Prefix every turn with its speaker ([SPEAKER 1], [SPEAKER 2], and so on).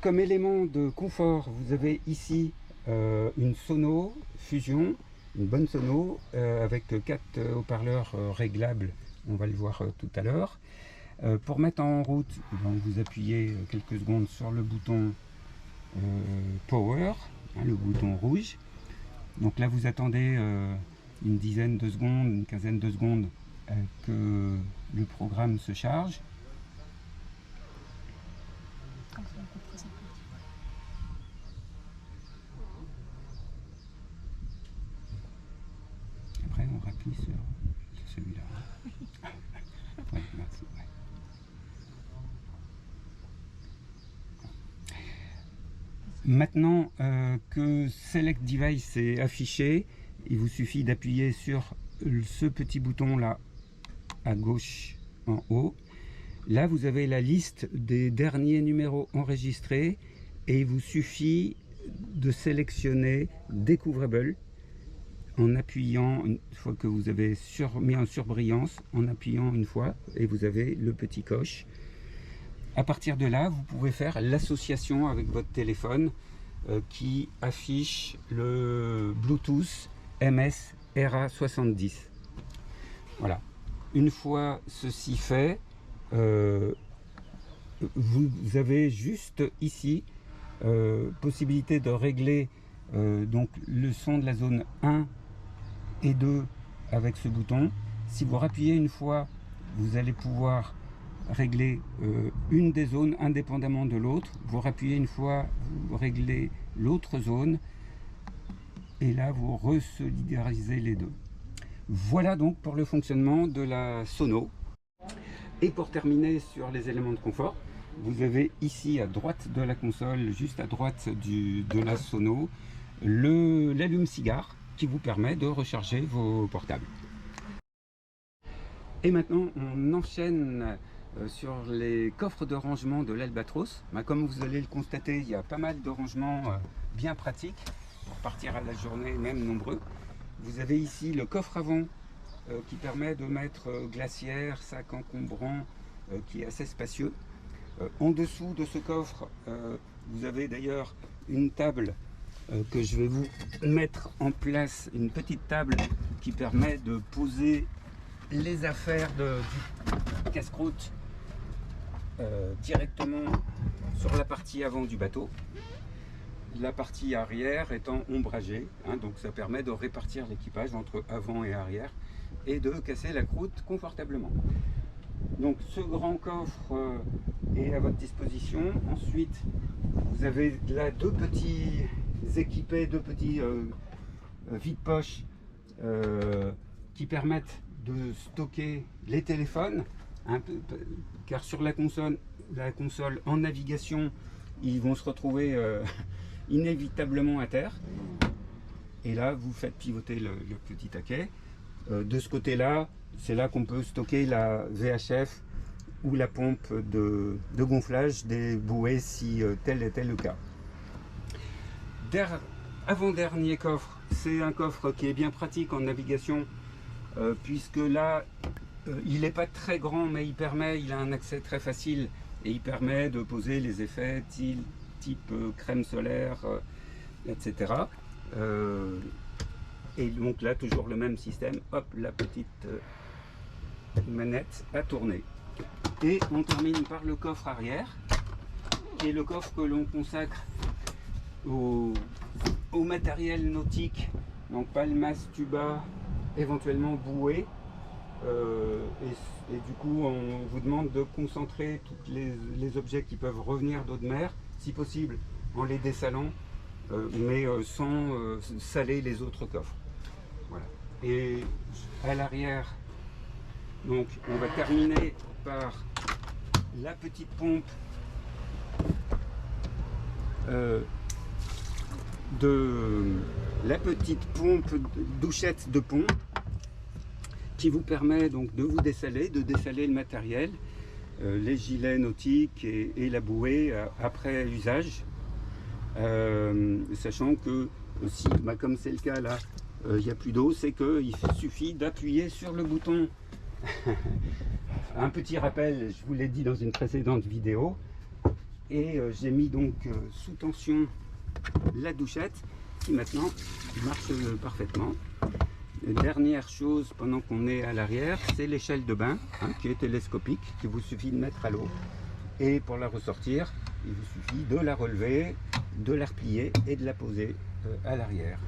[SPEAKER 1] Comme élément de confort, vous avez ici une sono Fusion, une bonne sono avec 4 haut-parleurs réglables, on va le voir tout à l'heure. Pour mettre en route, donc vous appuyez quelques secondes sur le bouton Power, hein, le bouton rouge. Donc là vous attendez une dizaine de secondes, une quinzaine de secondes que le programme se charge. Après on rappuie sur celui-là. Ouais, merci. Ouais. Maintenant que Select Device est affiché, il vous suffit d'appuyer sur ce petit bouton là à gauche en haut. Là vous avez la liste des derniers numéros enregistrés et il vous suffit de sélectionner Découvrable en appuyant, une fois que vous avez mis en surbrillance, en appuyant une fois et vous avez le petit coche. À partir de là, vous pouvez faire l'association avec votre téléphone qui affiche le Bluetooth MS RA70. Voilà. Une fois ceci fait, vous avez juste ici possibilité de régler donc le son de la zone 1 et 2 avec ce bouton. Si vous rappuyez une fois, vous allez pouvoir régler une des zones indépendamment de l'autre. Vous rappuyez une fois, vous réglez l'autre zone et là vous resolidarisez les deux. Voilà donc pour le fonctionnement de la sono. Et pour terminer sur les éléments de confort, vous avez ici à droite de la console, juste à droite de la sono, l'allume-cigare qui vous permet de recharger vos portables. Et maintenant on enchaîne sur les coffres de rangement de l'Albatros. Comme vous allez le constater, il y a pas mal de rangements bien pratiques pour partir à la journée, même nombreux. Vous avez ici le coffre avant qui permet de mettre glacière, sac encombrant, qui est assez spacieux. En dessous de ce coffre, vous avez d'ailleurs une table que je vais vous mettre en place, une petite table qui permet de poser les affaires du casse-croûte directement sur la partie avant du bateau, la partie arrière étant ombragée, hein, donc ça permet de répartir l'équipage entre avant et arrière et de casser la croûte confortablement. Donc ce grand coffre est à votre disposition. Ensuite vous avez là deux petits équipés, deux petits vide-poches qui permettent de stocker les téléphones, car sur la console en navigation, ils vont se retrouver inévitablement à terre. Et là, vous faites pivoter le petit taquet. De ce côté-là, c'est là qu'on peut stocker la VHF ou la pompe de gonflage des bouées si tel était le cas. Avant-dernier coffre, c'est un coffre qui est bien pratique en navigation puisque là, il n'est pas très grand, mais il a un accès très facile et il permet de poser les effets type crème solaire, etc. Et donc là, toujours le même système, hop, la petite manette à tourner. Et on termine par le coffre arrière, qui est le coffre que l'on consacre au matériel nautique, donc palmas, tuba, éventuellement bouée. Et du coup, on vous demande de concentrer tous les objets qui peuvent revenir d'eau de mer, si possible en les dessalant, mais sans saler les autres coffres. Voilà. Et à l'arrière, donc on va terminer par la petite pompe douchette de pont qui vous permet donc de vous dessaler, le matériel, les gilets nautiques et la bouée après usage, sachant que si, comme c'est le cas là, il n'y a plus d'eau, c'est qu'il suffit d'appuyer sur le bouton. Un petit rappel, je vous l'ai dit dans une précédente vidéo, Et j'ai mis donc sous tension la douchette qui maintenant marche parfaitement. Dernière chose pendant qu'on est à l'arrière, c'est l'échelle de bain qui est télescopique, qu'il vous suffit de mettre à l'eau. Et pour la ressortir, il vous suffit de la relever, de la replier et de la poser à l'arrière.